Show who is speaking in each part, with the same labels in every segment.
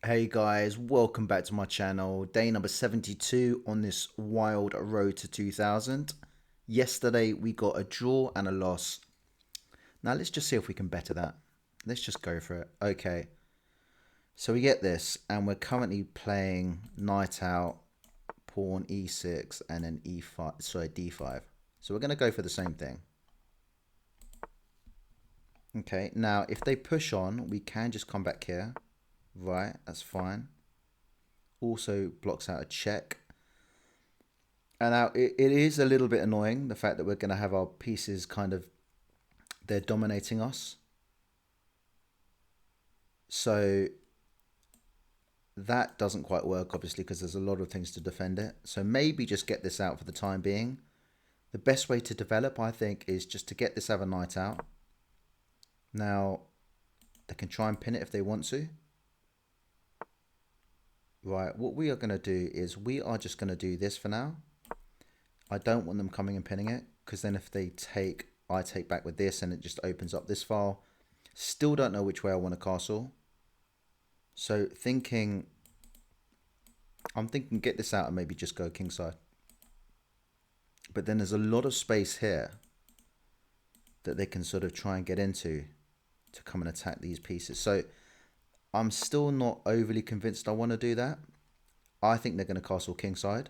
Speaker 1: Hey guys, welcome back to my channel. Day number 72 on this wild road to 2000. Yesterday we got a draw and a loss. Now let's just see if we can better that. Let's just go for it. Okay, so we get this and we're currently playing knight out, pawn e6 and then e5, sorry, d5. So we're going to go for the same thing. Okay, now if they push on, we can just come back here. Right, that's fine. Also blocks out a check. And now it is a little bit annoying, the fact that we're going to have our pieces kind of, they're dominating us. So that doesn't quite work, obviously, because there's a lot of things to defend it. So maybe just get this out for the time being. The best way to develop, I think, is just to get this other knight out. Now, they can try and pin it if they want to. Right, what we are going to do is we are just going to do this for now. I don't want them coming and pinning it, because then if they take, I take back with this and it just opens up this file. Still don't know which way I want to castle. So I'm thinking get this out and maybe just go kingside. But then there's a lot of space here that they can sort of try and get into to come and attack these pieces. So I'm still not overly convinced I want to do that. I think they're going to castle kingside.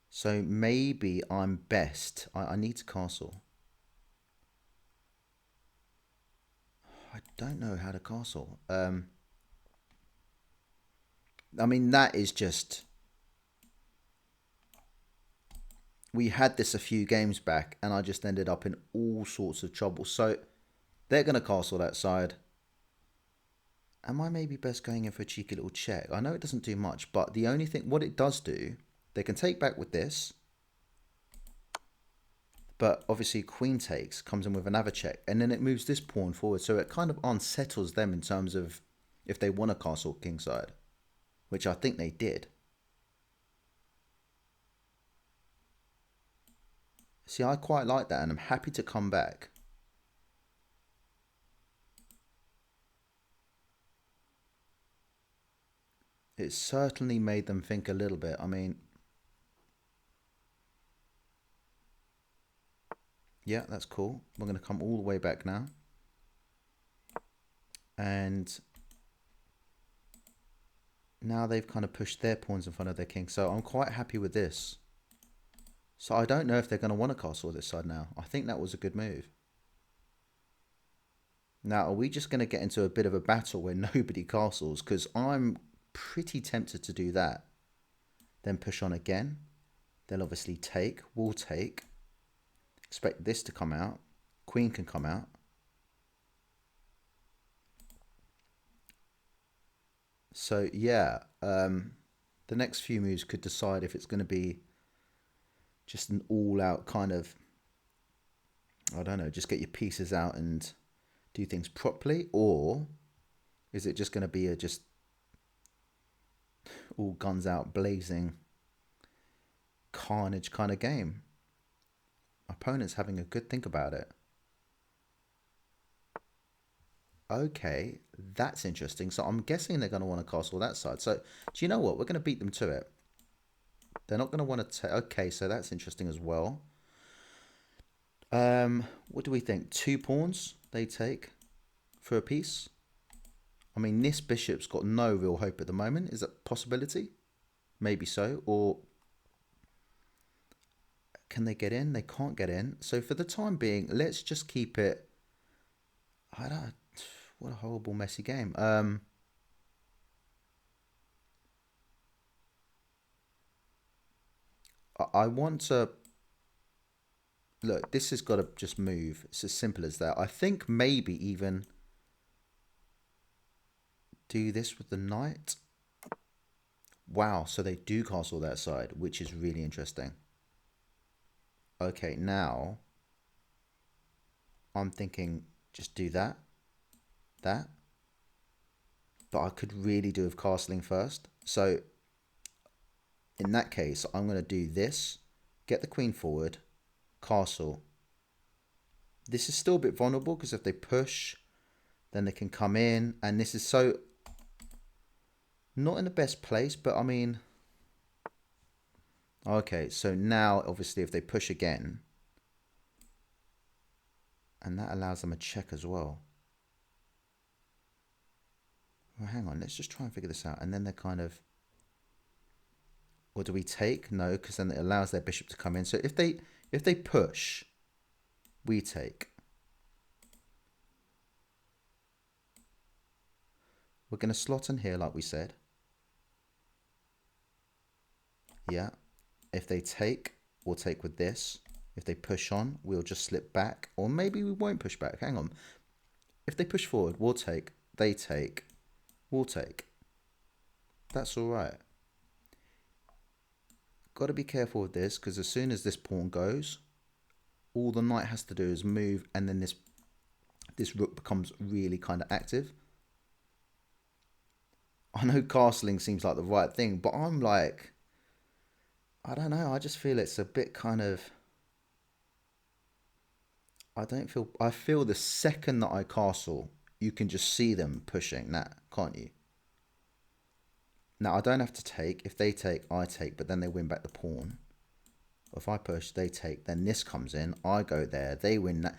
Speaker 1: So maybe I'm best. I need to castle. I don't know how to castle. I mean, that is just... We had this a few games back and I just ended up in all sorts of trouble. So they're going to castle that side. Am I maybe best going in for a cheeky little check? I know it doesn't do much, but the only thing, what it does do, they can take back with this. But obviously queen takes, comes in with another check, and then it moves this pawn forward. So it kind of unsettles them in terms of if they want to castle kingside, which I think they did. See, I quite like that, and I'm happy to come back. It certainly made them think a little bit. I mean, yeah, that's cool. We're going to come all the way back now. And now they've kind of pushed their pawns in front of their king. So I'm quite happy with this. So I don't know if they're going to want to castle this side now. I think that was a good move. Now, are we just going to get into a bit of a battle where nobody castles? Because I'm pretty tempted to do that. Then push on again. They'll obviously take. We'll take. Expect this to come out. Queen can come out. So, yeah. The next few moves could decide if it's going to be just an all-out kind of... I don't know, just get your pieces out and do things properly, or is it just going to be a just all guns out blazing carnage kind of game? Opponent's having a good think about it. Okay, that's interesting. So I'm guessing they're going to want to castle that side. So do you know what? We're going to beat them to it. They're not going to want to take... Okay, so that's interesting as well. What do we think? 2 pawns they take for a piece. I mean, this bishop's got no real hope at the moment. Is that a possibility? Maybe so. Or can they get in? They can't get in. So for the time being, let's just keep it... I don't... What a horrible, messy game. I want to... Look, this has got to just move. It's as simple as that. I think maybe even do this with the knight. Wow, so they do castle that side, which is really interesting. Okay, now I'm thinking just do that. But I could really do with castling first. So in that case, I'm going to do this, get the queen forward, castle. This is still a bit vulnerable because if they push, then they can come in. And this is so... Not in the best place, but I mean, okay, so now obviously if they push again, and that allows them a check as well. Well, hang on, let's just try and figure this out. And then they're kind of, or do we take? No, because then it allows their bishop to come in. So if they push, we take. We're going to slot in here like we said. Yeah. If they take, we'll take with this. If they push on, we'll just slip back. Or maybe we won't push back. Hang on. If they push forward, we'll take. They take. We'll take. That's all right. Got to be careful with this, because as soon as this pawn goes, all the knight has to do is move, and then this rook becomes really kind of active. I know castling seems like the right thing, but I'm like, I don't know. I just feel it's a bit kind of. I feel the second that I castle, you can just see them pushing that, can't you? Now I don't have to take. If they take, I take, but then they win back the pawn. If I push, they take, then this comes in, I go there, they win that.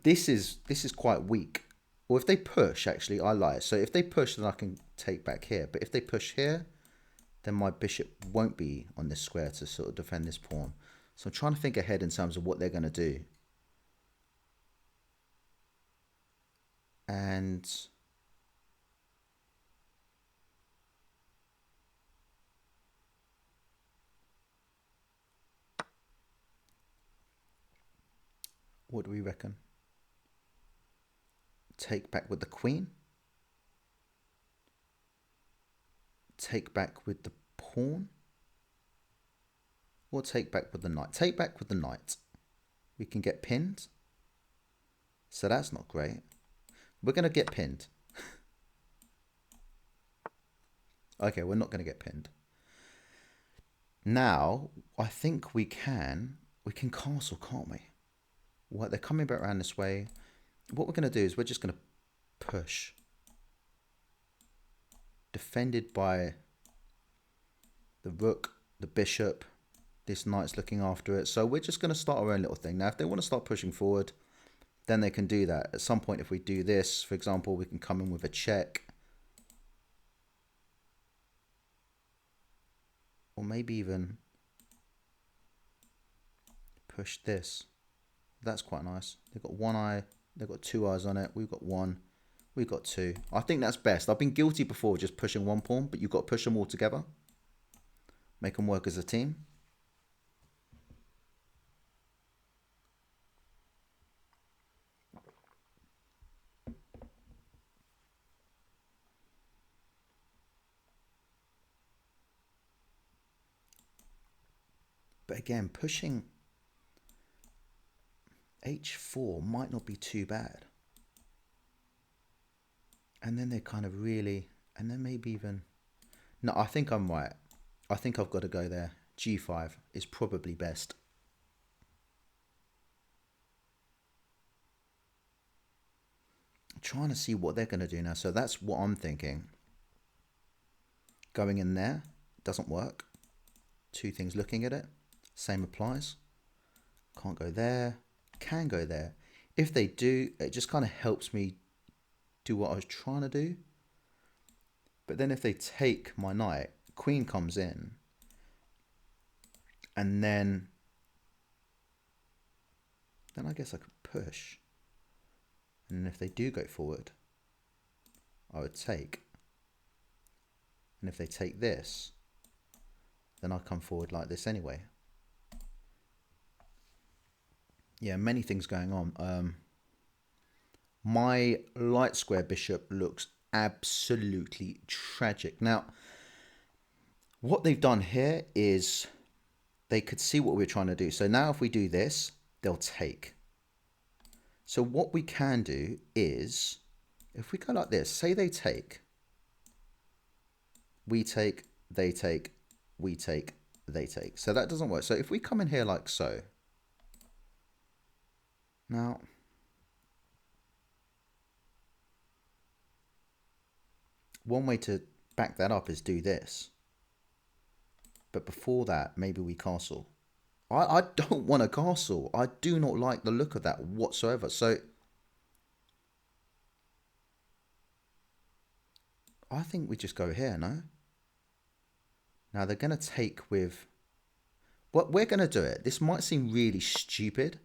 Speaker 1: This is quite weak. Or if they push, actually, I lie. So if they push, then I can take back here. But if they push here, then my bishop won't be on this square to sort of defend this pawn. So I'm trying to think ahead in terms of what they're going to do. And what do we reckon? Take back with the queen. Take back with the pawn. Or take back with the knight. Take back with the knight. We can get pinned. So that's not great. We're going to get pinned. Okay, we're not going to get pinned. Now, I think we can castle, can't we? What, they're coming back around this way. What we're going to do is we're just going to push. Defended by the rook, the bishop. This knight's looking after it. So we're just going to start our own little thing. Now, if they want to start pushing forward, then they can do that. At some point, if we do this, for example, we can come in with a check. Or maybe even push this. That's quite nice. They've got one eye. They've got two eyes on it. We've got one. We've got two. I think that's best. I've been guilty before just pushing one pawn, but you've got to push them all together. Make them work as a team. But again, pushing h4 might not be too bad. And then they kind of really, and then maybe even, no, I think I'm right. I think I've got to go there. G5 is probably best. I'm trying to see what they're going to do now. So that's what I'm thinking. Going in there doesn't work. Two things looking at it. Same applies. Can't go there. Can go there. If they do, it just kind of helps me do what I was trying to do. But then if they take my knight, queen comes in. And then I guess I could push. And if they do go forward, I would take. And if they take this, then I come forward like this anyway. Yeah, many things going on. My light square bishop looks absolutely tragic. Now, what they've done here is they could see what we're trying to do. So now if we do this, they'll take. So what we can do is, if we go like this, say they take, we take, they take, we take, they take. So that doesn't work. So if we come in here like so, now, one way to back that up is do this. But before that, maybe we castle. I don't want a castle. I do not like the look of that whatsoever. So I think we just go here, no? Now they're going to take with... What we're going to do it. This might seem really stupid.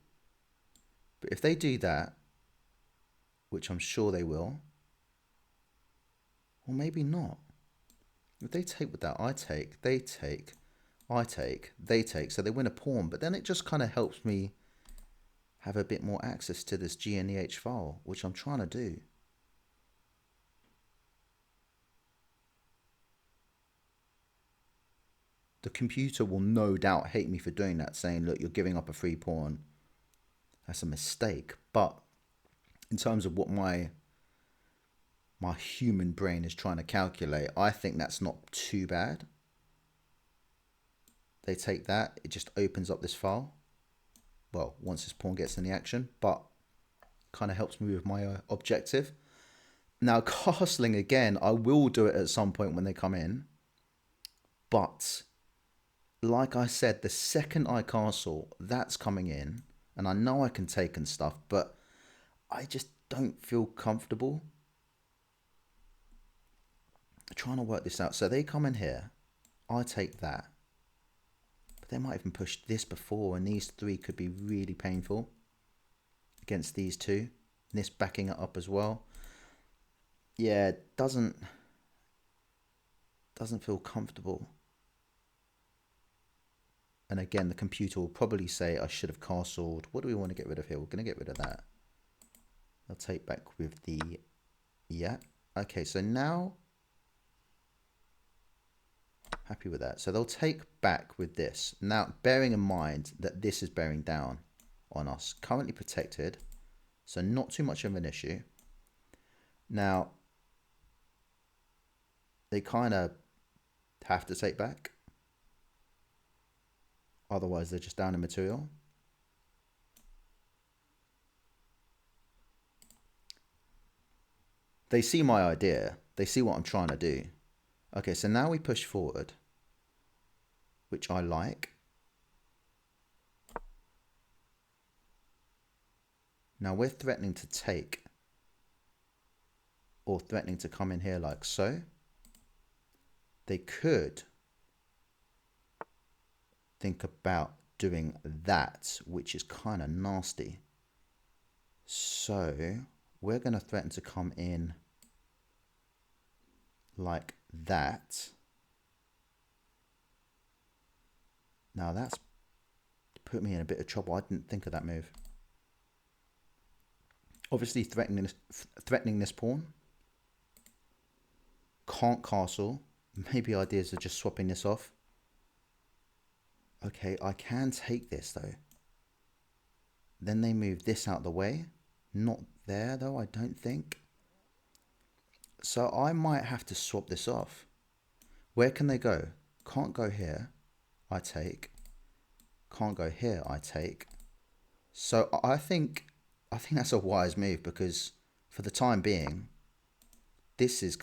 Speaker 1: But if they do that, which I'm sure they will, or maybe not. If they take with that, I take, they take, I take, they take. So they win a pawn. But then it just kind of helps me have a bit more access to this G and the H file, which I'm trying to do. The computer will no doubt hate me for doing that, saying, look, you're giving up a free pawn. That's a mistake. But in terms of what my human brain is trying to calculate, I think that's not too bad. They take that. It just opens up this file. Well, once this pawn gets in the action, but kind of helps me with my objective. Now, castling again, I will do it at some point when they come in. But like I said, the second I castle, that's coming in. And I know I can take and stuff, but I just don't feel comfortable trying to work this out. So they come in here. I take that. But they might even push this before, and these three could be really painful against these two. And this backing it up as well. Yeah, it doesn't feel comfortable. And again, the computer will probably say I should have castled. What do we want to get rid of here? We're going to get rid of that. I'll take back with the... Yeah. Okay, so now... Happy with that. So they'll take back with this. Now, bearing in mind that this is bearing down on us. Currently protected. So not too much of an issue. Now, they kind of have to take back. Otherwise, they're just down in material. They see my idea. They see what I'm trying to do. Okay, so now we push forward, which I like. Now we're threatening to take, or threatening to come in here like so. They could think about doing that, which is kind of nasty. So we're going to threaten to come in like that. Now that's put me in a bit of trouble. I didn't think of that move. Obviously threatening this pawn. Can't castle. Maybe ideas are just swapping this off. Okay, I can take this though. Then they move this out the way. Not there though, I don't think. So I might have to swap this off. Where can they go? Can't go here. I take. Can't go here. I take. So I think that's a wise move, because for the time being, this is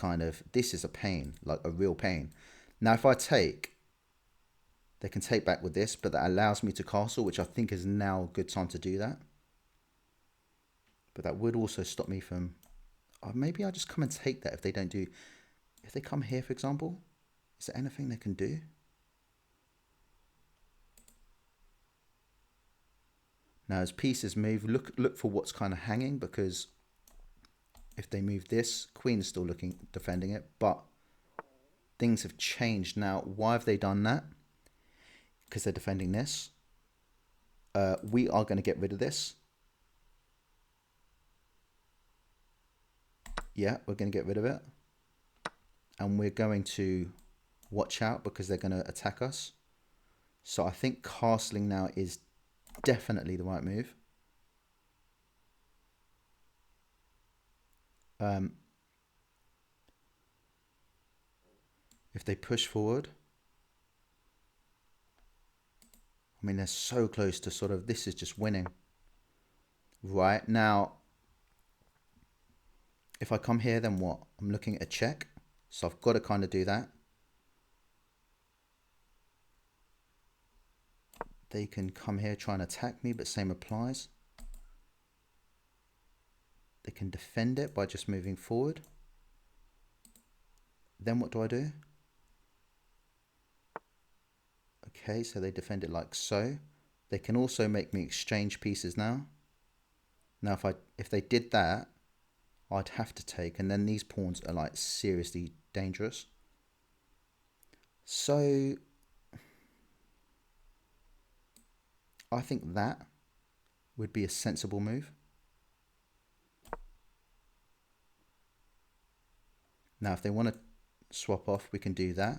Speaker 1: a pain, like a real pain. Now if I take, they can take back with this, but that allows me to castle, which I think is now a good time to do that. But that would also stop me from... maybe I just come and take that if they don't do... If they come here, for example, is there anything they can do? Now as pieces move, look for what's kind of hanging, because if they move this, queen's still defending it, but things have changed now. Why have they done that? Because they're defending this. We are going to get rid of this. Yeah, we're going to get rid of it. And we're going to watch out, because they're going to attack us. So I think castling now is definitely the right move. If they push forward, I mean, they're so close to sort of, this is just winning. Right, now, if I come here, then what? I'm looking at a check. So I've got to kind of do that. They can come here, try and attack me, but same applies. They can defend it by just moving forward. Then what do I do? Okay, so they defend it like so. They can also make me exchange pieces now. Now if they did that, I'd have to take, and then these pawns are like seriously dangerous. So I think that would be a sensible move. Now if they want to swap off, we can do that.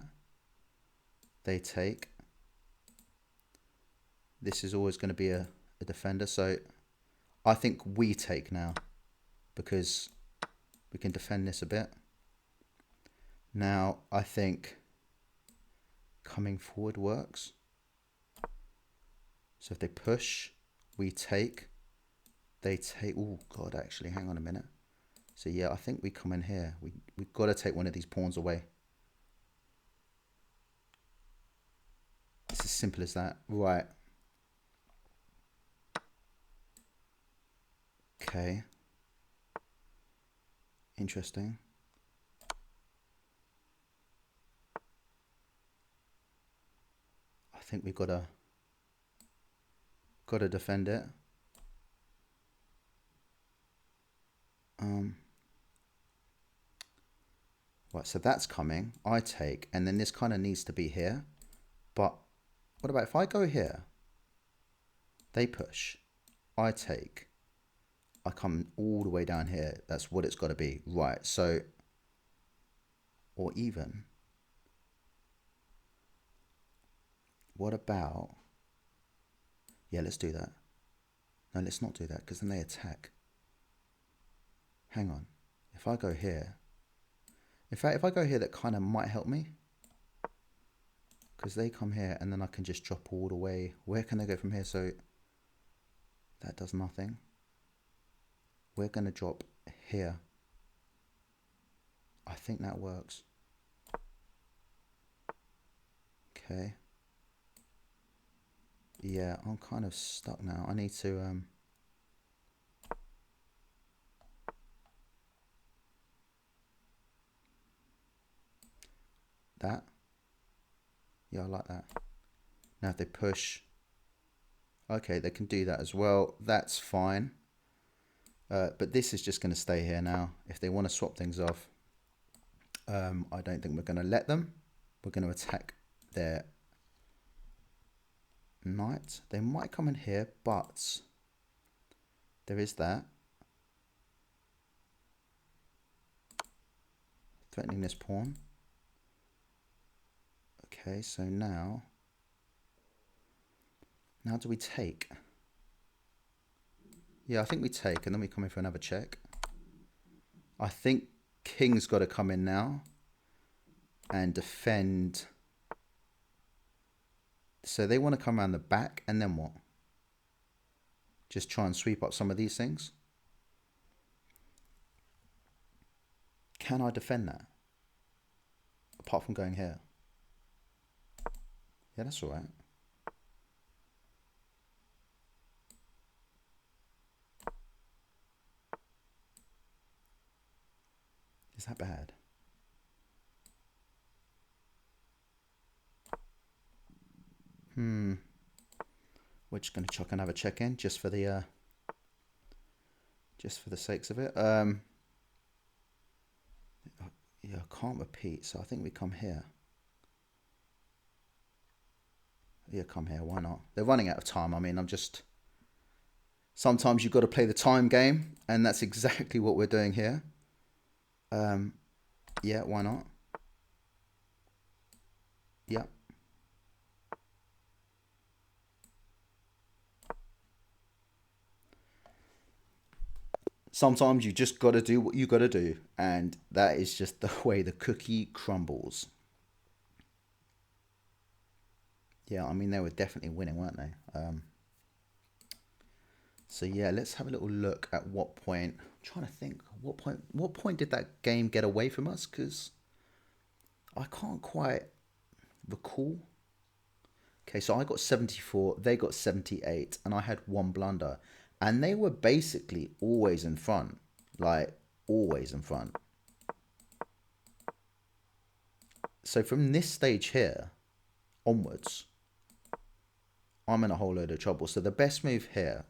Speaker 1: They take. This is always going to be a defender, so I think we take now because we can defend this a bit. Now I think coming forward works. So if they push, we take. They take. Oh God, actually, hang on a minute. So yeah, I think we come in here. We've got to take one of these pawns away. It's as simple as that. Right. Okay. Interesting. I think we've got to defend it. Right, so that's coming. I take, and then this kind of needs to be here. But what about if I go here? They push. I take. I come all the way down here. That's what it's got to be. Right, so, or even, what about, yeah, let's do that. No, let's not do that, because then they attack. Hang on. If I go here, in fact, if I go here, that kind of might help me. Because they come here, and then I can just drop all the way. Where can they go from here? So, that does nothing. We're going to drop here. I think that works. Okay. Yeah, I'm kind of stuck now. I need to... that. Yeah, I like that. Now if they push... Okay, they can do that as well. That's fine. But this is just going to stay here now. If they want to swap things off, I don't think we're going to let them. We're going to attack their knight. They might come in here, but there is that. Threatening this pawn. Okay, so now do we take? Yeah, I think we take, and then we come in for another check. I think king's got to come in now and defend. So they want to come around the back, and then what? Just try and sweep up some of these things. Can I defend that? Apart from going here. Yeah, that's all right. Is that bad? We're just going to chuck another check in just for the sakes of it. Yeah, I can't repeat, so I think we come here. Yeah, come here. Why not? They're running out of time. I mean, sometimes you've got to play the time game, and that's exactly what we're doing here. Yeah, why not? Yeah. Sometimes you just got to do what you got to do, and that is just the way the cookie crumbles. Yeah, I mean, they were definitely winning, weren't they? So yeah, let's have a little look at what point. I'm trying to think, what point did that game get away from us? Because I can't quite recall. Okay, so I got 74, they got 78, and I had one blunder. And they were basically always in front. Like, always in front. So from this stage here onwards, I'm in a whole load of trouble. So the best move here,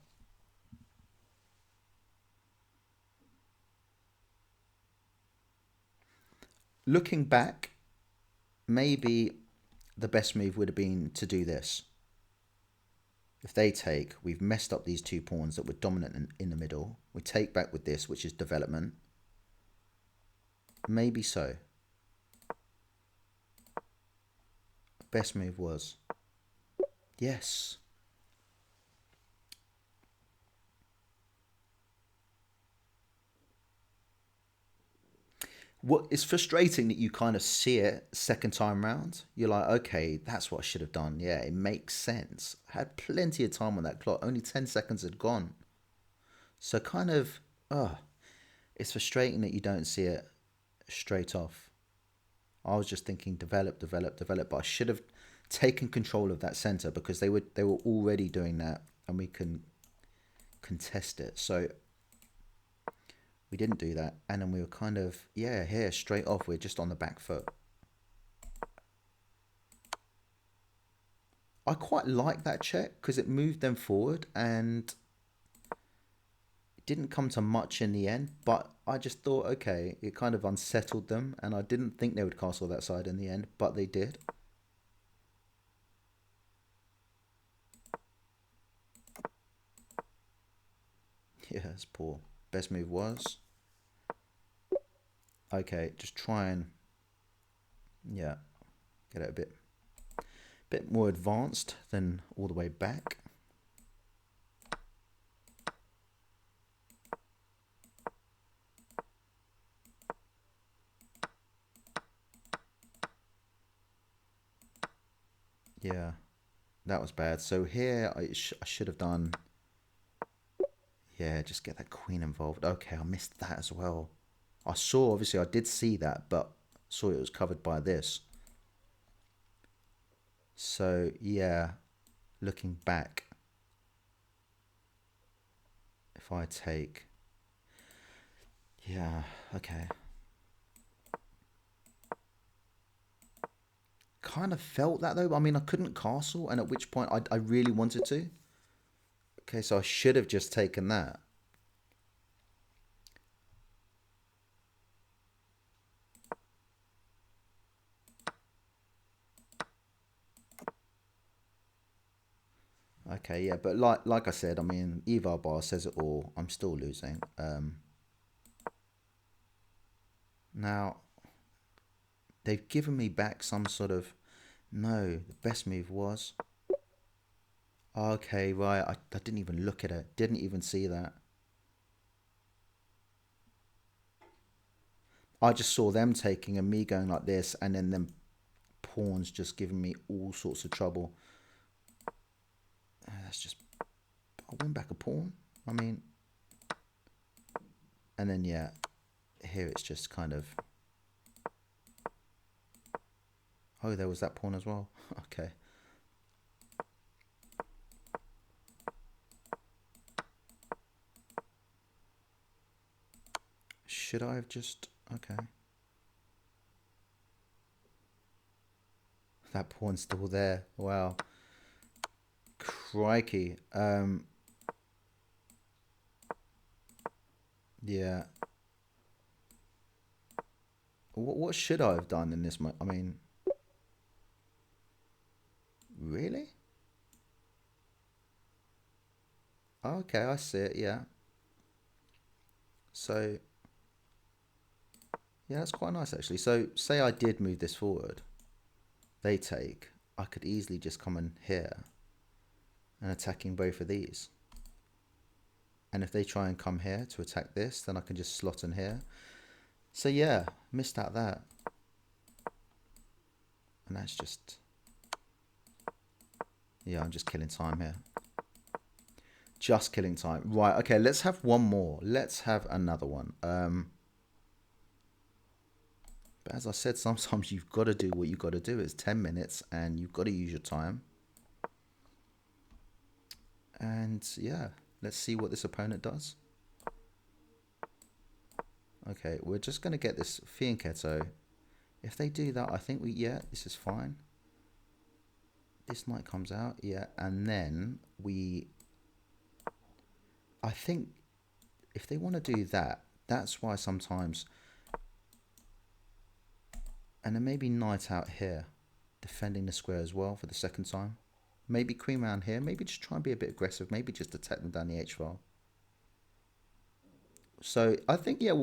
Speaker 1: looking back, maybe the best move would have been to do this. If they take, we've messed up these two pawns that were dominant in the middle. We take back with this, which is development. Maybe so. Best move was. Yes. What it's frustrating that you kind of see it second time round. You're like, okay, that's what I should have done. Yeah, it makes sense. I had plenty of time on that clock. Only 10 seconds had gone. So kind of, it's frustrating that you don't see it straight off. I was just thinking develop, develop, develop, but I should have taken control of that center because they were already doing that and we can contest it. So we didn't do that, and then we were kind of, yeah, here straight off we're just on the back foot. I quite like that check because it moved them forward and it didn't come to much in the end, but I just thought, okay, it kind of unsettled them and I didn't think they would castle that side in the end, but they did. Yeah, it's poor. Best move was, okay, just try and, yeah, get it a bit more advanced than all the way back. Yeah, that was bad. So here I should have done, yeah, just get that queen involved. Okay, I missed that as well. I saw, obviously I did see that, but saw it was covered by this. So yeah, looking back, if I take, yeah, okay. Kind of felt that though. I mean, I couldn't castle, and at which point I really wanted to. Okay, so I should have just taken that. Okay, yeah, but like I said, I mean, Evar Bar says it all. I'm still losing. Now they've given me back some sort of, no, the best move was, okay, right, I didn't even look at it. Didn't even see that. I just saw them taking and me going like this, and then them pawns just giving me all sorts of trouble. That's just, I win back a pawn. I mean, and then yeah, here it's just kind of, oh, there was that pawn as well. Okay. Should I have just, okay. That pawn's still there. Wow. Crikey. Yeah. What should I have done in this? I mean, really? Okay, I see it. Yeah. So, yeah, that's quite nice actually. So, say I did move this forward, they take, I could easily just come in here and attacking both of these. And if they try and come here to attack this, then I can just slot in here. So yeah, missed out that. And that's just, yeah, I'm just killing time here. Just killing time. Right, okay, let's have one more. Let's have another one. But as I said, sometimes you've got to do what you've got to do. It's 10 minutes and you've got to use your time. And yeah, let's see what this opponent does. Okay, we're just going to get this Fianchetto. If they do that, I think yeah, this is fine. This knight comes out, yeah, and then I think if they want to do that, that's why sometimes, and then maybe knight out here, defending the square as well for the second time. Maybe queen round here, maybe just try and be a bit aggressive, maybe just attack them down the h-file. So I think, yeah,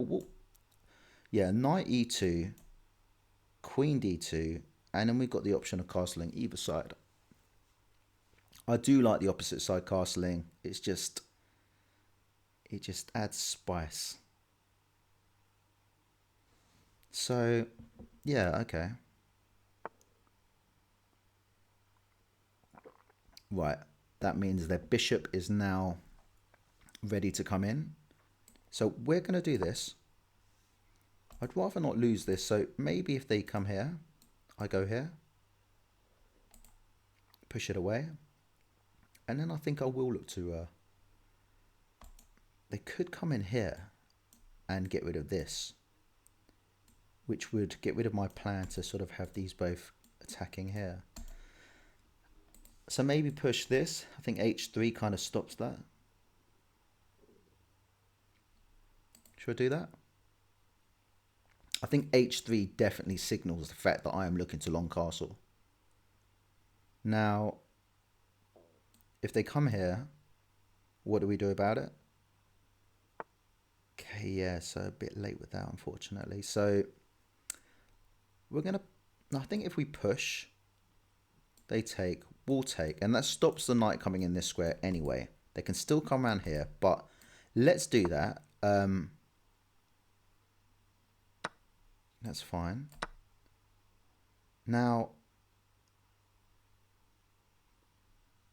Speaker 1: yeah, knight e2, queen d2, and then we've got the option of castling either side. I do like the opposite side castling. It just adds spice. So, yeah, okay. Right, that means their bishop is now ready to come in. So we're going to do this. I'd rather not lose this. So maybe if they come here, I go here, push it away. And then I think I will look to, they could come in here and get rid of this, which would get rid of my plan to sort of have these both attacking here. So maybe push this. I think h3 kind of stops that. Should I do that? I think h3 definitely signals the fact that I am looking to long castle. Now, if they come here, what do we do about it? Okay, yeah, so a bit late with that, unfortunately. So we're going to, I think if we push, they take, we'll take, and that stops the knight coming in this square anyway. They can still come around here, but let's do that. That's fine. Now,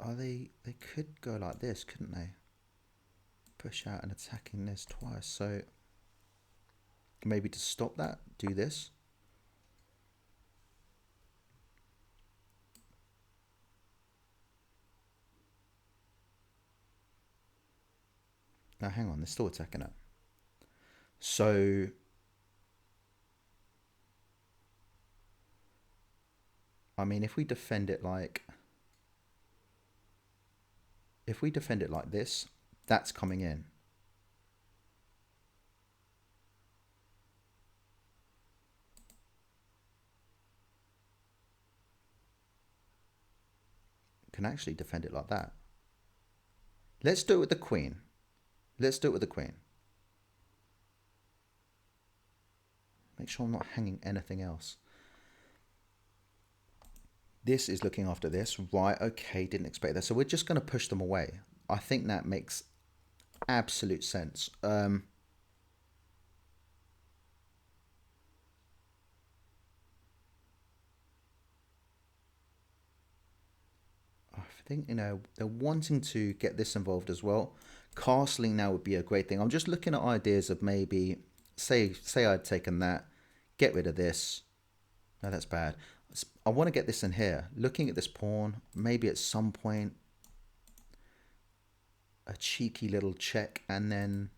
Speaker 1: they could go like this, couldn't they? Push out and attacking this twice. So maybe to stop that, do this. Now hang on, they're still attacking it. So I mean, if we defend it like this, that's coming in. Can actually defend it like that. Let's do it with the queen. Let's do it with the queen. Make sure I'm not hanging anything else. This is looking after this. Right, okay, didn't expect that. So we're just going to push them away. I think that makes absolute sense. I think, you know, they're wanting to get this involved as well. Castling now would be a great thing. I'm just looking at ideas of maybe, say I'd taken that, get rid of this. No, that's bad. I want to get this in here. Looking at this pawn, maybe at some point, a cheeky little check, and then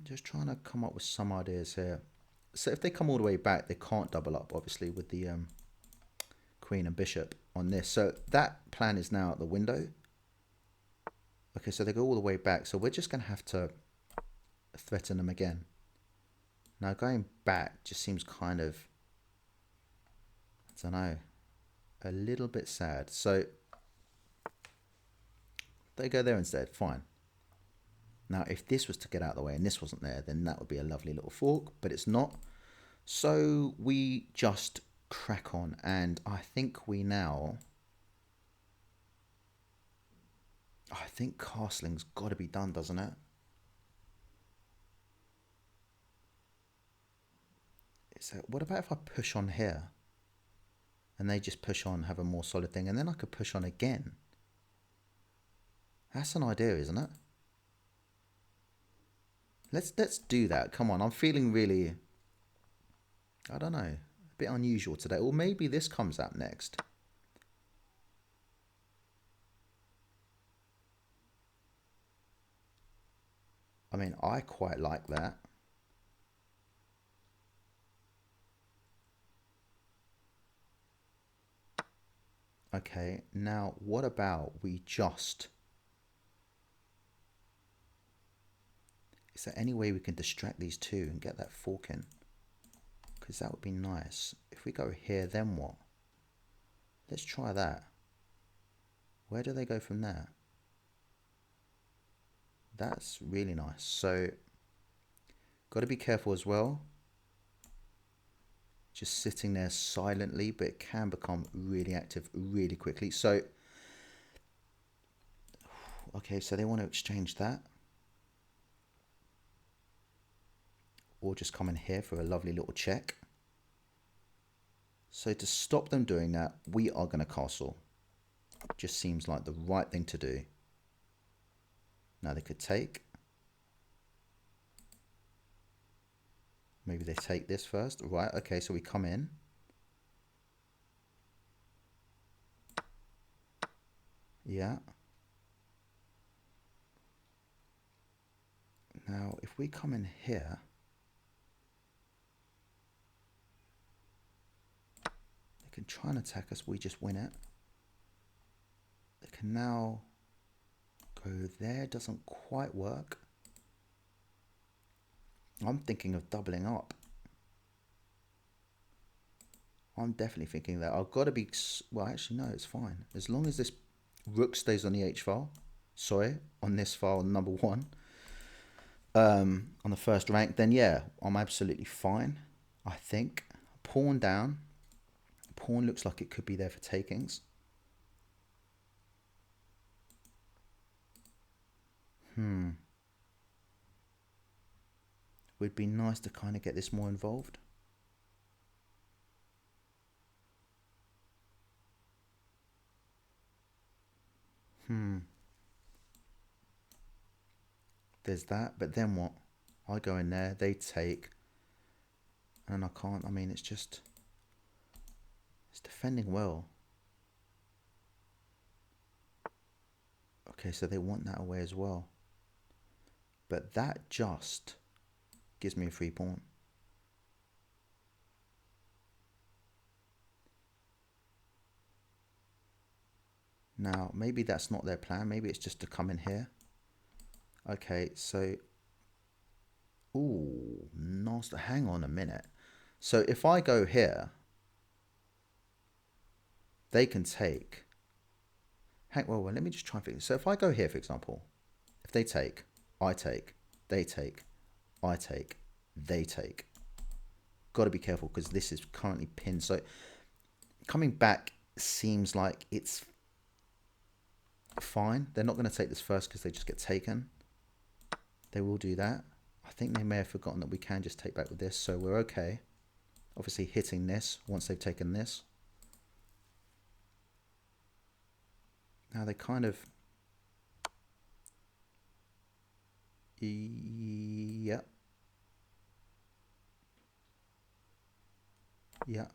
Speaker 1: just trying to come up with some ideas here. So if they come all the way back, they can't double up, obviously, with the queen and bishop on this. So that plan is now out the window. Okay, so they go all the way back. So we're just going to have to threaten them again. Now going back just seems kind of, I don't know, a little bit sad. So they go there instead, fine. Now if this was to get out of the way and this wasn't there, then that would be a lovely little fork, but it's not. So we just crack on, and I think castling's got to be done, doesn't it? So what about if I push on here and they just push on, have a more solid thing, and then I could push on again? That's an idea, isn't it? Let's do that. Come on, I'm feeling really I don't know. A bit unusual today. Or maybe this comes out next. I mean, I quite like that. Okay, now what about we just... Is there any way we can distract these two and get that fork in? Because that would be nice. If we go here, then what? Let's try that. Where do they go from there? That's really nice. So, got to be careful as well. Just sitting there silently, but it can become really active really quickly. So, okay, so they want to exchange that. Or just come in here for a lovely little check. So to stop them doing that, we are going to castle. Just seems like the right thing to do. Now they could take. Maybe they take this first. Right, okay, so we come in. Yeah. Now, if we come in here, they can try and attack us. We just win it. They can now go there. Doesn't quite work. I'm thinking of doubling up. I'm definitely thinking that. I've got to be... Well, actually, no, it's fine. As long as this rook stays on the H file. Sorry, on this file, number 1. On the first rank, then yeah, I'm absolutely fine. I think. Pawn down. Pawn looks like it could be there for takings. Would be nice to kind of get this more involved. There's that, but then what? I go in there, they take, and I can't. I mean, it's just... It's defending well. Okay, so they want that away as well. But that just gives me a free pawn. Now, maybe that's not their plan. Maybe it's just to come in here. Okay, so... Ooh, nasty. Hang on a minute. So if I go here, they can take... Well, let me just try and figure. So if I go here, for example, if they take, I take, they take, I take, they take. Got to be careful because this is currently pinned. So coming back seems like it's fine. They're not going to take this first because they just get taken. They will do that. I think they may have forgotten that we can just take back with this, so we're okay. Obviously hitting this once they've taken this. Now they kind of... Yeah. Yeah.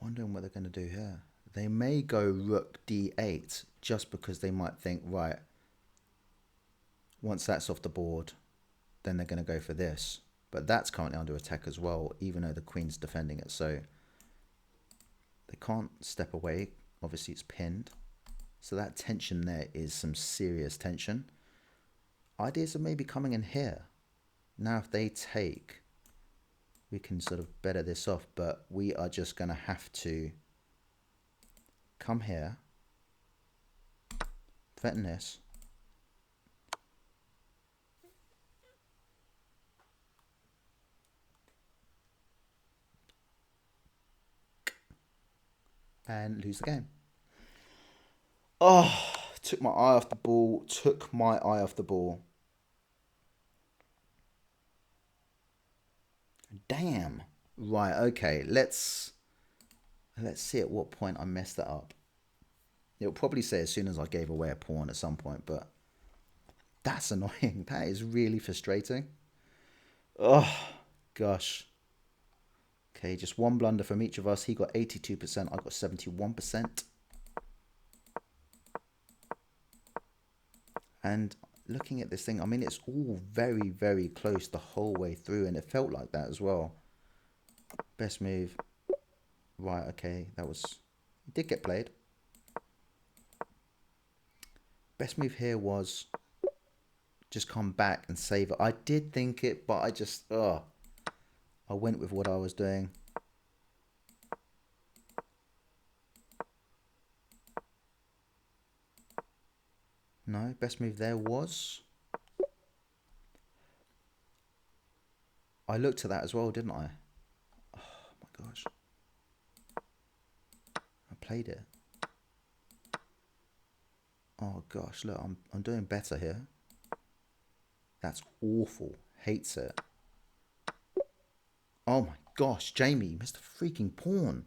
Speaker 1: Wondering what they're going to do here. They may go rook d8 just because they might think, right, once that's off the board, then they're going to go for this. But that's currently under attack as well, even though the queen's defending it. So they can't step away. Obviously, it's pinned. So that tension there is some serious tension. Ideas are maybe coming in here. Now, if they take, we can sort of better this off. But we are just going to have to come here, threaten this. And lose the game. Oh, Took my eye off the ball. Took my eye off the ball. Damn. Right, okay. Let's see at what point I messed that up. It'll probably say as soon as I gave away a pawn at some point, but that's annoying. That is really frustrating. Oh, gosh. Okay, just one blunder from each of us. He got 82%. I got 71%. And looking at this thing, I mean, it's all very, very close the whole way through, and it felt like that as well. Best move. Right, okay, that was... It did get played. Best move here was just come back and save it. I did think it, but I just... I went with what I was doing. No, best move there was... I looked at that as well, didn't I? Oh my gosh. I played it. Oh gosh, look, I'm doing better here. That's awful. Hates it. Oh my gosh, Jamie, you missed a freaking pawn.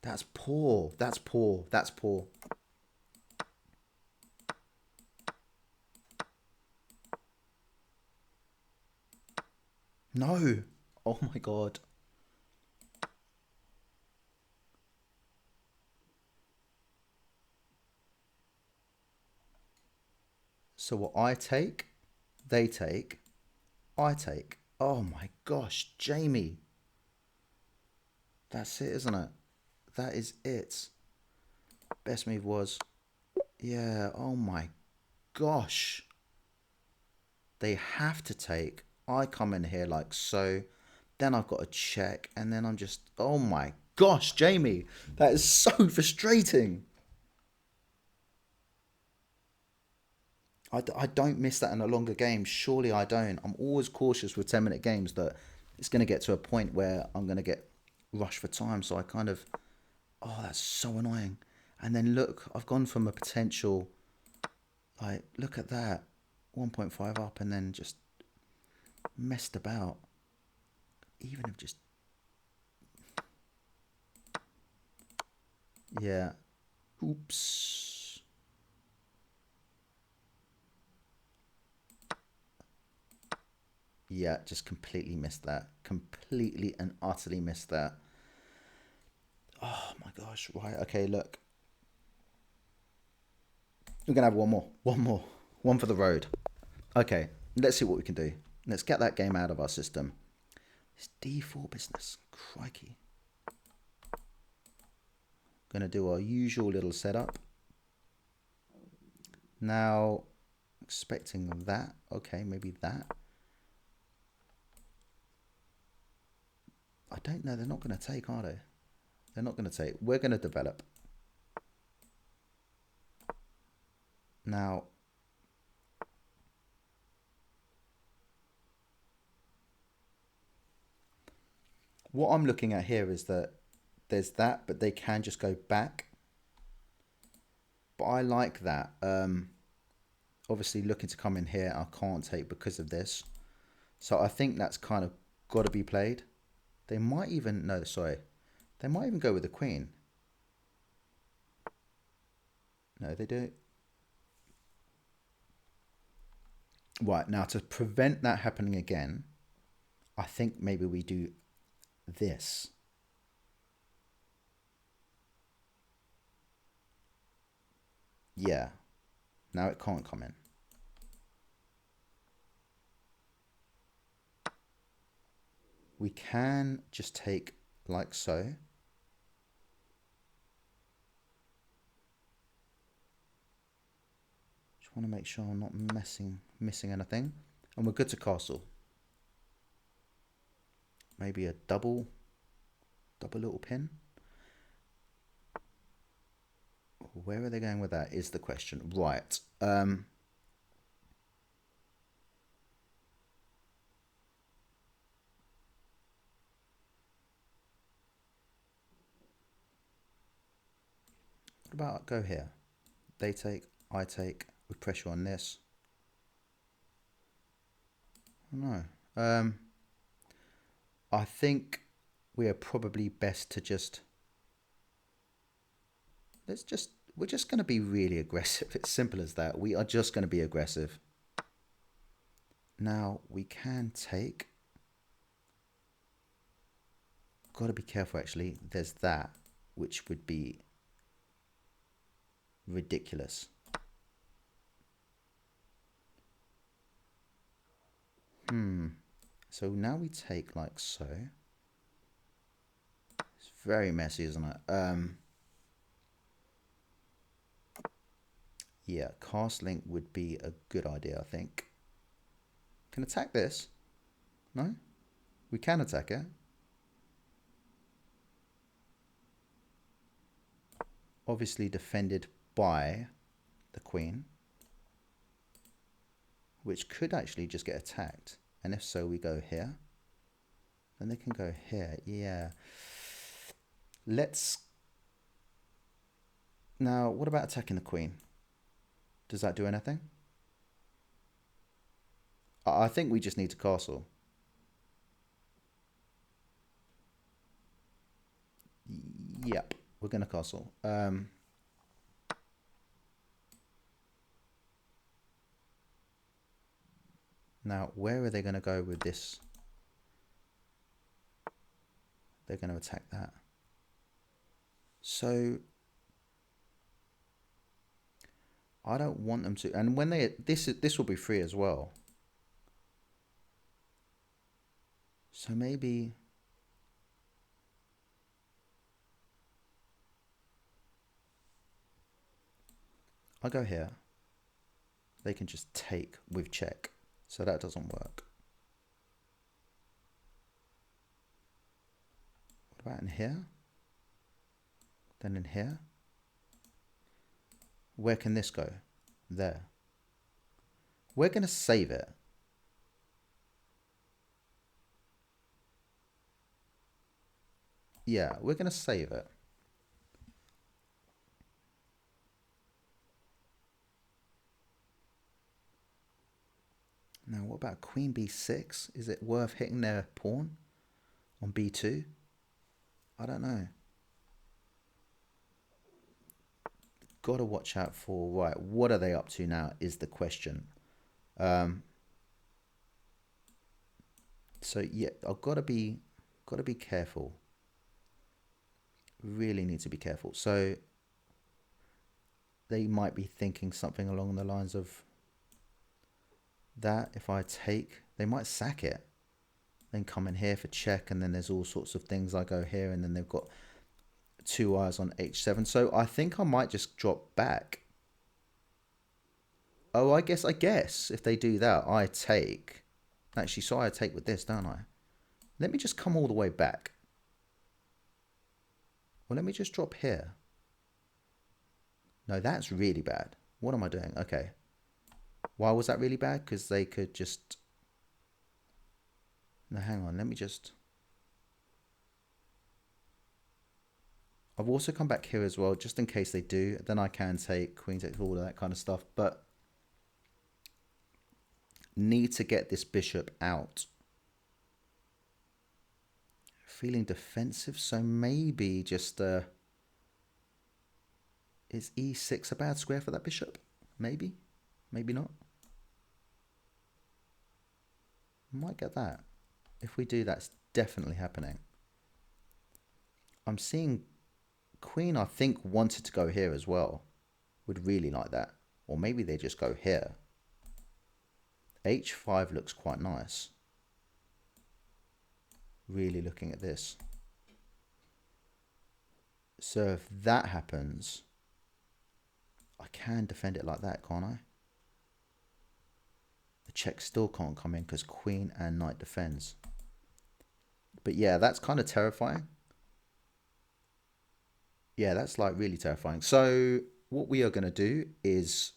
Speaker 1: That's poor. That's poor. That's poor. No. Oh my god. So what I take, they take, I take. Oh my gosh, Jamie. That's it, isn't it? That is it. Best move was, yeah, oh my gosh. They have to take. I come in here like so. Then I've got to check. And then I'm just, oh my gosh, Jamie. That is so frustrating. I don't miss that in a longer game. Surely I don't. I'm always cautious with 10-minute games that it's going to get to a point where I'm going to get rushed for time. So I kind of, oh, that's so annoying. And then look, I've gone from a potential, like, look at that, 1.5 up and then just messed about. Even if just, yeah. Oops. Yeah, just completely missed that. Completely and utterly missed that. Oh my gosh. Right. Okay, look. We're going to have one more. One more. One for the road. Okay, let's see what we can do. Let's get that game out of our system. It's D4 business. Crikey. Going to do our usual little setup. Now, expecting that. Okay, maybe that. I don't know. They're not going to take, are they? They're not going to take. We're going to develop. Now, what I'm looking at here is that there's that, but they can just go back. But I like that. Obviously, looking to come in here, I can't take because of this. So I think that's kind of got to be played. They might even, no, sorry. They might even go with the queen. No, they do. Right, now to prevent that happening again, I think maybe we do this. Yeah. Now it can't come in. We can just take like so. Just want to make sure I'm not missing anything. And we're good to castle. Maybe a double little pin. Where are they going with that is the question. Right. What about go here? They take, I take, with pressure on this. No. I think we are probably best to just, we're just going to be really aggressive. It's simple as that. We are just going to be aggressive. Now we can take, got to be careful actually. There's that, which would be ridiculous. So now we take like so. It's very messy, isn't it? Yeah, cast link would be a good idea, I think. Can attack this? No? We can attack it. Obviously defended by the queen, which could actually just get attacked. And if so, we go here. Then they can go here. Yeah. Let's... Now, what about attacking the queen? Does that do anything? I think we just need to castle. Yep, we're going to castle. Now, where are they going to go with this? They're going to attack that. So I don't want them to. And when they this will be free as well. So maybe I go here. They can just take with check. So that doesn't work. What about in here? Then in here? Where can this go? There. We're going to save it. Yeah, we're going to save it. Now, what about queen b6? Is it worth hitting their pawn on b2? I don't know. Got to watch out for, right, what are they up to now is the question. So yeah, I've got to be careful. Really need to be careful. So they might be thinking something along the lines of that. If I take, they might sack it, then come in here for check, and then there's all sorts of things. I go here, and then they've got two eyes on h7. So I think I might just drop back. Oh, I guess if they do that, I take. Actually, so I take with this, don't I? Let me just come all the way back. Well, let me just drop here. No, that's really bad. What am I doing? Okay. Why was that really bad? Because they could just... No, hang on. Let me just... I've also come back here as well, just in case they do. Then I can take queen takes all of that kind of stuff. But need to get this bishop out. Feeling defensive, so maybe just... is e6 a bad square for that bishop? Maybe. Maybe not. Might get that. If we do, that's definitely happening. I'm seeing queen, I think, wanted to go here as well. Would really like that. Or maybe they just go here. h5 looks quite nice. Really looking at this. So if that happens, I can defend it like that, can't I? The check still can't come in because queen and knight defends. But yeah, that's kind of terrifying. Yeah, that's like really terrifying. So what we are going to do is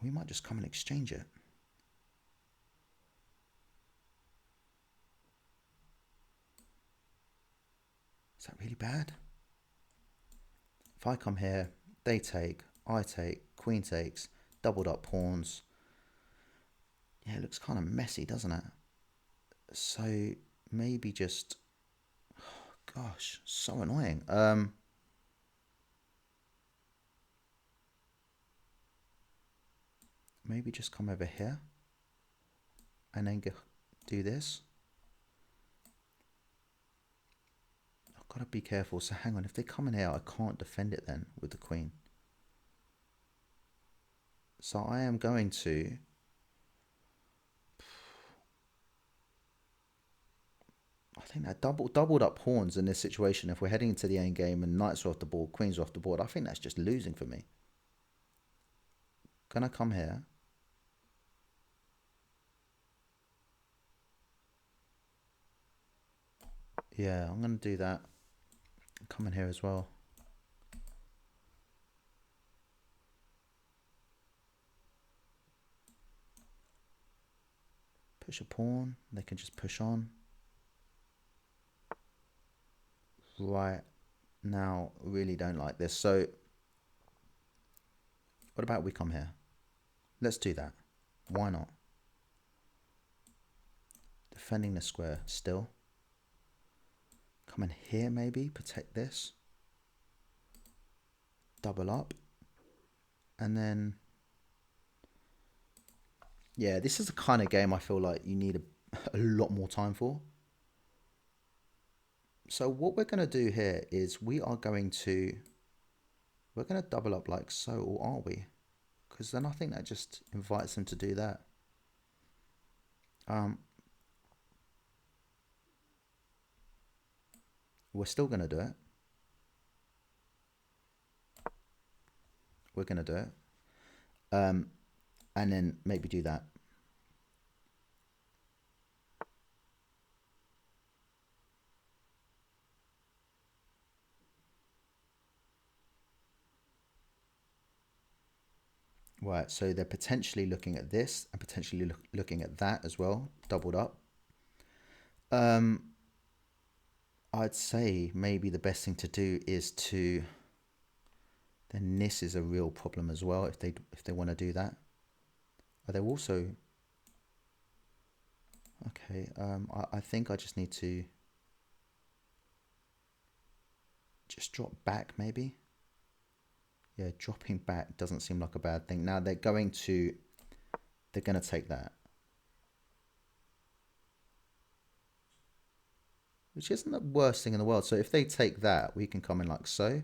Speaker 1: we might just come and exchange it. Is that really bad? If I come here, they take, I take, queen takes, doubled up pawns. Yeah, it looks kind of messy, doesn't it? So maybe just, gosh, so annoying. Maybe just come over here and then do this. I've got to be careful. So hang on, if they come in here, I can't defend it then with the queen. So I am going to, I think that doubled up pawns in this situation, if we're heading into the end game and knights are off the board, queens are off the board, I think that's just losing for me. Gonna come here. Yeah, I'm gonna do that. Come in here as well. Push a pawn, they can just push on. Right now, really don't like this. So what about we come here? Let's do that. Why not? Defending the square still. Come in here maybe, protect this. Double up. And then, yeah, this is the kind of game I feel like you need a lot more time for. So what we're going to do here is we're going to double up like so, or are we? Because then I think that just invites them to do that. We're still going to do it. We're going to do it. And then maybe do that. Right, so they're potentially looking at this and potentially looking at that as well, doubled up. I'd say maybe the best thing to do is to, then this is a real problem as well if they want to do that. Are they also, okay, I think I just need to just drop back maybe. Yeah, dropping back doesn't seem like a bad thing. Now they're going to take that. Which isn't the worst thing in the world. So if they take that, we can come in like so.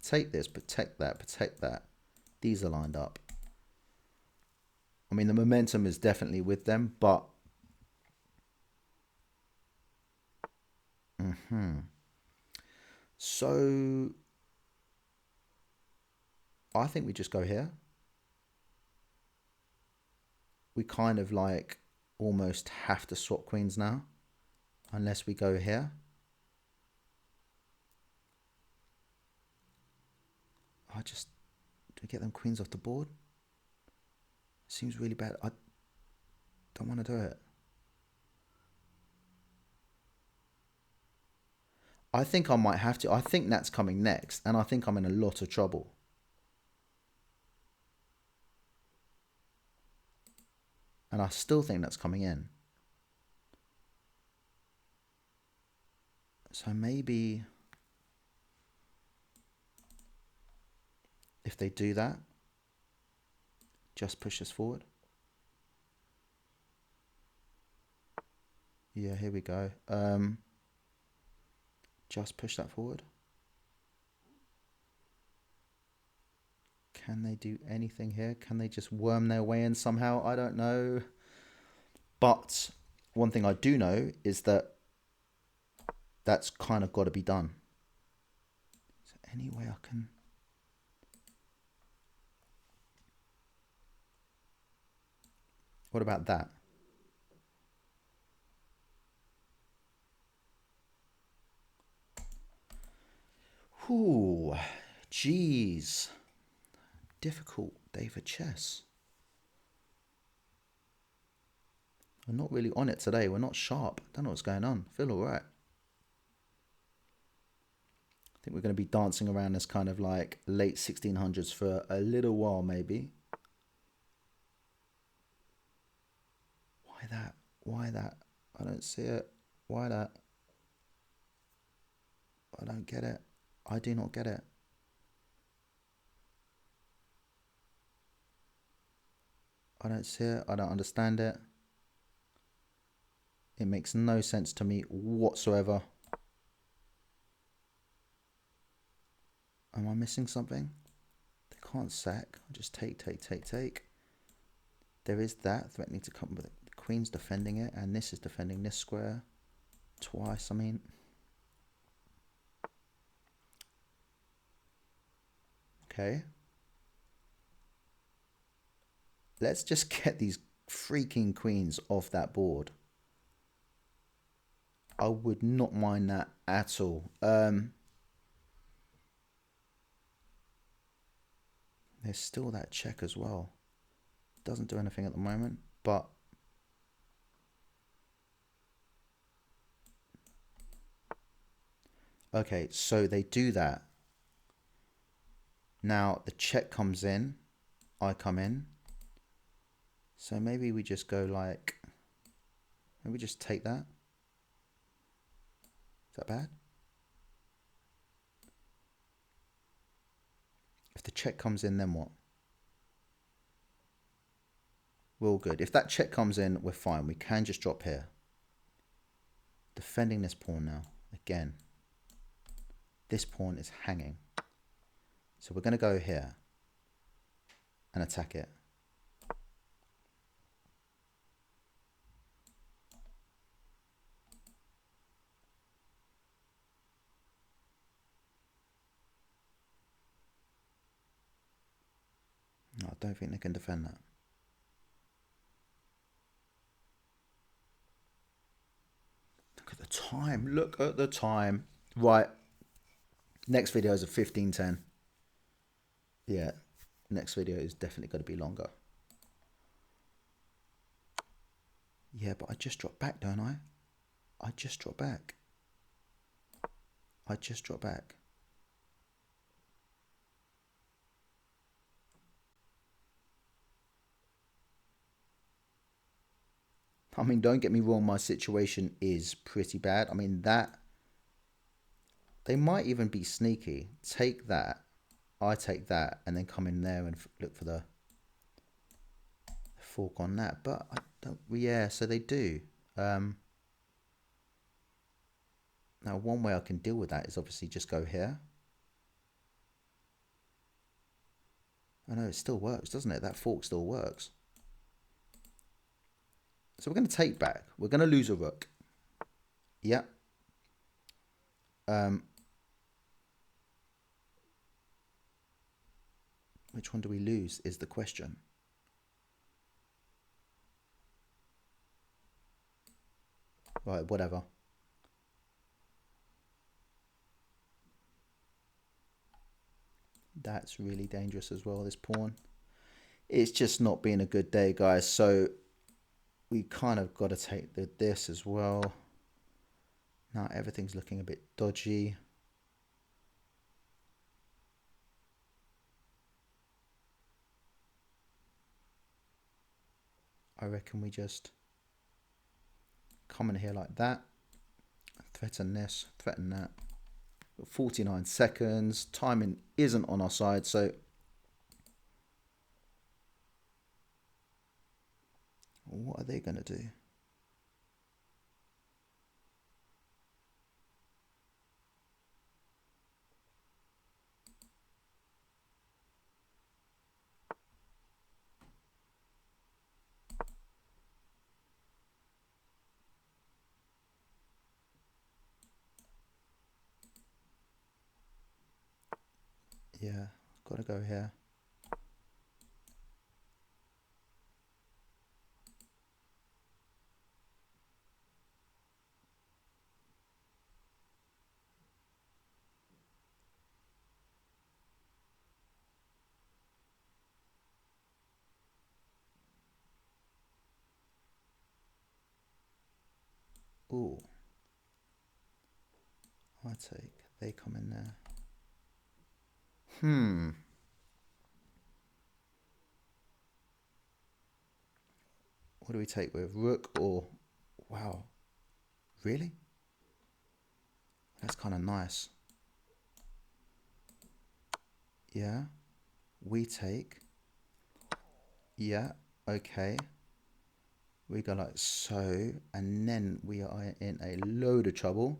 Speaker 1: Take this, protect that, protect that. These are lined up. I mean, the momentum is definitely with them, but... So... I think we just go here. We kind of like almost have to swap queens now. Unless we go here. I just... Do we get them queens off the board? Seems really bad. I don't want to do it. I think I might have to. I think that's coming next. And I think I'm in a lot of trouble. And I still think that's coming in. So maybe if they do that, just push us forward. Yeah, here we go. Just push that forward. Can they do anything here? Can they just worm their way in somehow? I don't know. But one thing I do know is that that's kind of got to be done. Is there any way I can... What about that? Ooh, jeez. Difficult day for chess. We're not really on it today. We're not sharp. Don't know what's going on. Feel all right. think we're going to be dancing around this kind of like late 1600s for a little while, maybe. Why that? Why that? I don't see it. Why that? I don't get it. I do not get it. I don't see it. I don't understand it. It makes no sense to me whatsoever. Am I missing something? They can't sack. I'll just take. There is that threatening to come with it. The queen's defending it, and this is defending this square twice. I mean, okay. Let's just get these freaking queens off that board. I would not mind that at all. There's still that check as well. Doesn't do anything at the moment, but okay, so they do that. Now the check comes in, I come in. So maybe we just go like, maybe we just take that. Is that bad? If the check comes in, then what? We're all good. If that check comes in, we're fine. We can just drop here. Defending this pawn now. Again, this pawn is hanging. So we're going to go here and attack it. No, I don't think they can defend that. Look at the time. Look at the time. Right. Next video is a 15:10. Yeah. Next video is definitely going to be longer. Yeah, but I just dropped back, don't I? I just dropped back. I just dropped back. I mean, don't get me wrong, my situation is pretty bad. I mean, that... They might even be sneaky. Take that. I take that and then come in there and look for the fork on that. But I don't... Yeah, so they do. Now, one way I can deal with that is obviously just go here. I know it still works, doesn't it? That fork still works. So we're going to take back. We're going to lose a rook. Yeah. Which one do we lose is the question. Right, whatever. That's really dangerous as well, this pawn. It's just not been a good day, guys. So we kind of got to take this as well. Now everything's looking a bit dodgy. I reckon we just come in here like that. Threaten this, threaten that. 49 seconds. Timing isn't on our side, so what are they going to do? Yeah, got to go here. Ooh. I take, they come in there. What do we take with rook or... Wow. Really? That's kind of nice. Yeah. We take... Yeah. Okay. We go like so. And then we are in a load of trouble.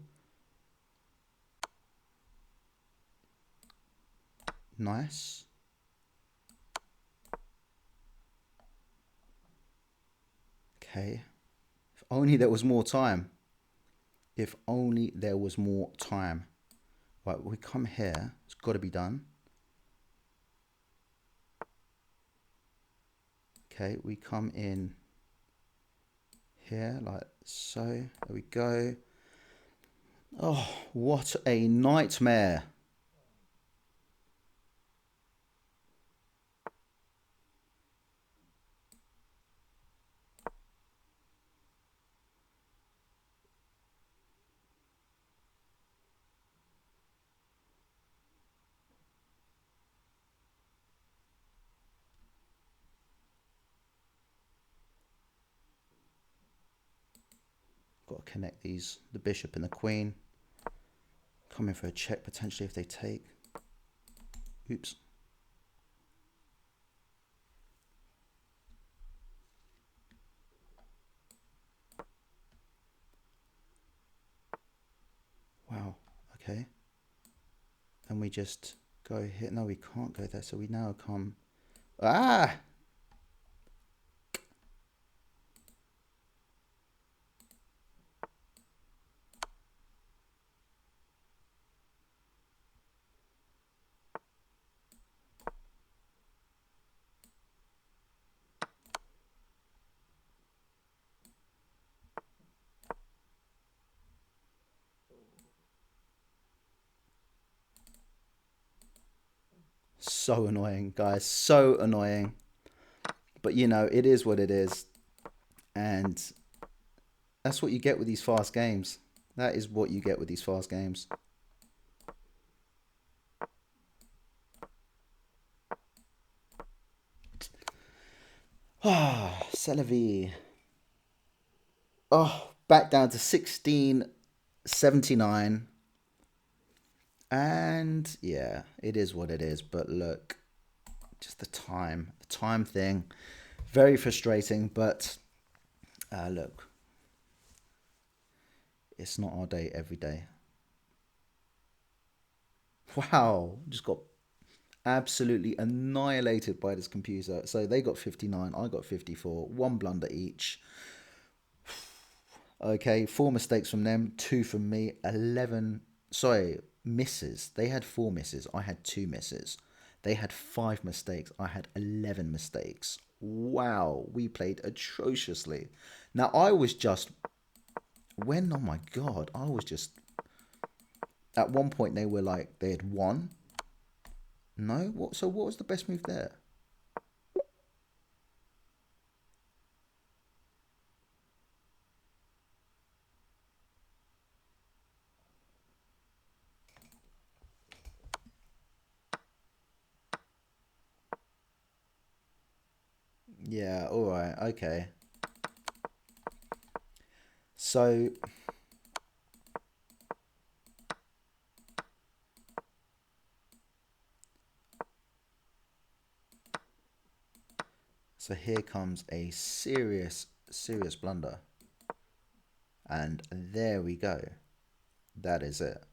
Speaker 1: Nice. Okay. If only there was more time. If only there was more time. Right, we come here. It's got to be done. Okay, we come in here like so. There we go. Oh, what a nightmare. Got to connect these, the bishop and the queen. Come in for a check potentially if they take. Oops. Wow, okay. And we just go here. No, we can't go there. So we now come... Ah! So annoying, guys. So annoying. But, you know, it is what it is. And that's what you get with these fast games. That is what you get with these fast games. Ah, Celavi. Oh, back down to 1679. And yeah, it is what it is. But look, just the time thing, very frustrating. But look, it's not our day every day. Wow, just got absolutely annihilated by this computer. So they got 59, I got 54, one blunder each. Okay, 4 mistakes from them, 2 from me, 11, sorry, misses. They had 4 misses, I had 2 misses. They had 5 mistakes, I had 11 mistakes. Wow, we played atrociously. Now, I was just, oh my God, I was just, at one point they were like, they had won. No? So what was the best move there? Yeah, all right, okay. So here comes a serious blunder. And there we go. That is it.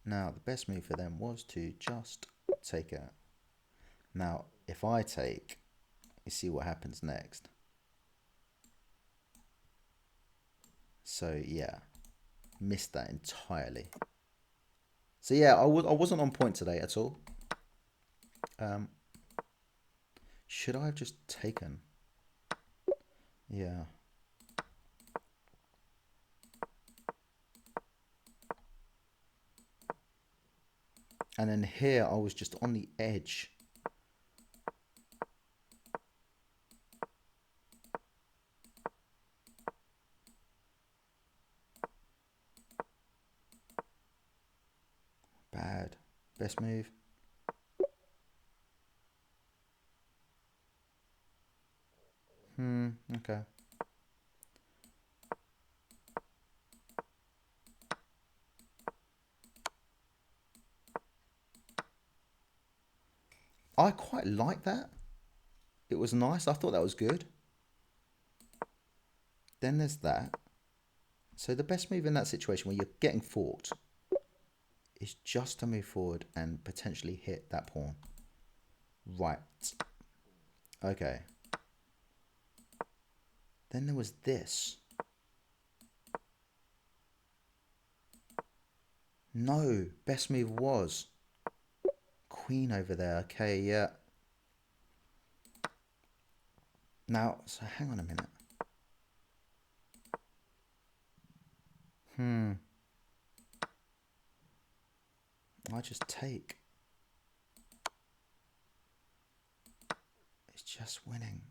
Speaker 1: Now, the best move for them was to just take it. Now, if I take, you see what happens next. So, yeah, missed that entirely. So, yeah, I wasn't on point today at all. Should I have just taken? Yeah. And then here, I was just on the edge. bad. Best move. Okay. I quite like that. It was nice. I thought that was good. Then there's that. So the best move in that situation where you're getting forked is just to move forward and potentially hit that pawn. Right. Okay. Then there was this. No, best move was queen over there. Okay, yeah. Now, so hang on a minute. I just take. It's just winning.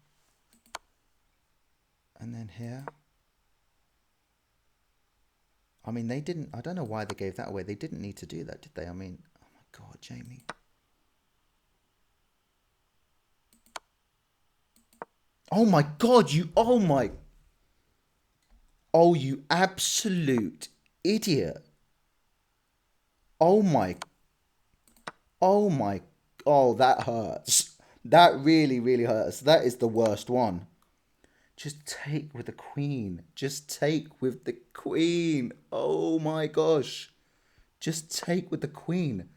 Speaker 1: And then here. I mean, they didn't, I don't know why they gave that away. They didn't need to do that, did they? I mean, oh my God, Jamie. Oh my God, oh, you absolute idiot. Oh my, oh my, oh, that hurts. That really, really hurts. That is the worst one. Just take with the queen. Just take with the queen. Oh my gosh. Just take with the queen.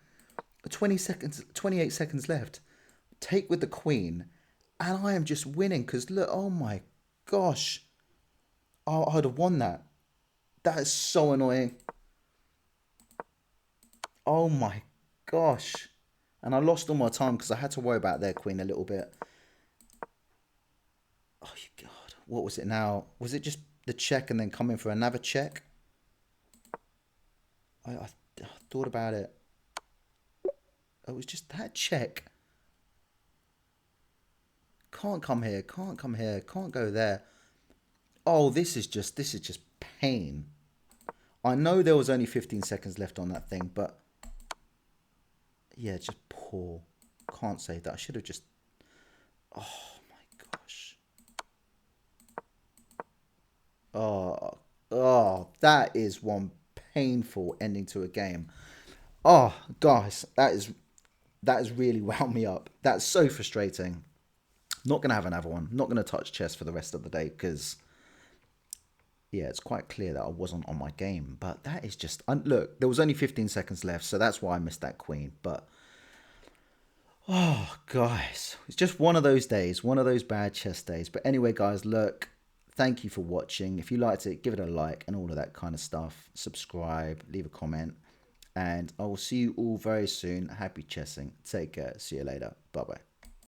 Speaker 1: 20 seconds, 28 seconds left. Take with the queen. And I am just winning because look, oh my gosh. Oh, I'd have won that. That is so annoying. Oh my gosh. And I lost all my time because I had to worry about their queen a little bit. Oh, you God. What was it now? Was it just the check and then coming for another check? I thought about it. It was just that check. Can't come here. Can't come here. Can't go there. Oh, this is just pain. I know there was only 15 seconds left on that thing, but yeah, just poor. Can't say that. I should have just. Oh my gosh. Oh, that is one painful ending to a game. Oh, guys, that is really wound me up. That's so frustrating. Not gonna have another one. Not gonna touch chess for the rest of the day because yeah, it's quite clear that I wasn't on my game. But that is just look. There was only 15 seconds left, so that's why I missed that queen. But oh, guys, it's just one of those days, one of those bad chess days. But anyway, guys, look. Thank you for watching. If you liked it, give it a like and all of that kind of stuff. Subscribe, leave a comment. And I will see you all very soon. Happy chessing. Take care. See you later. Bye-bye.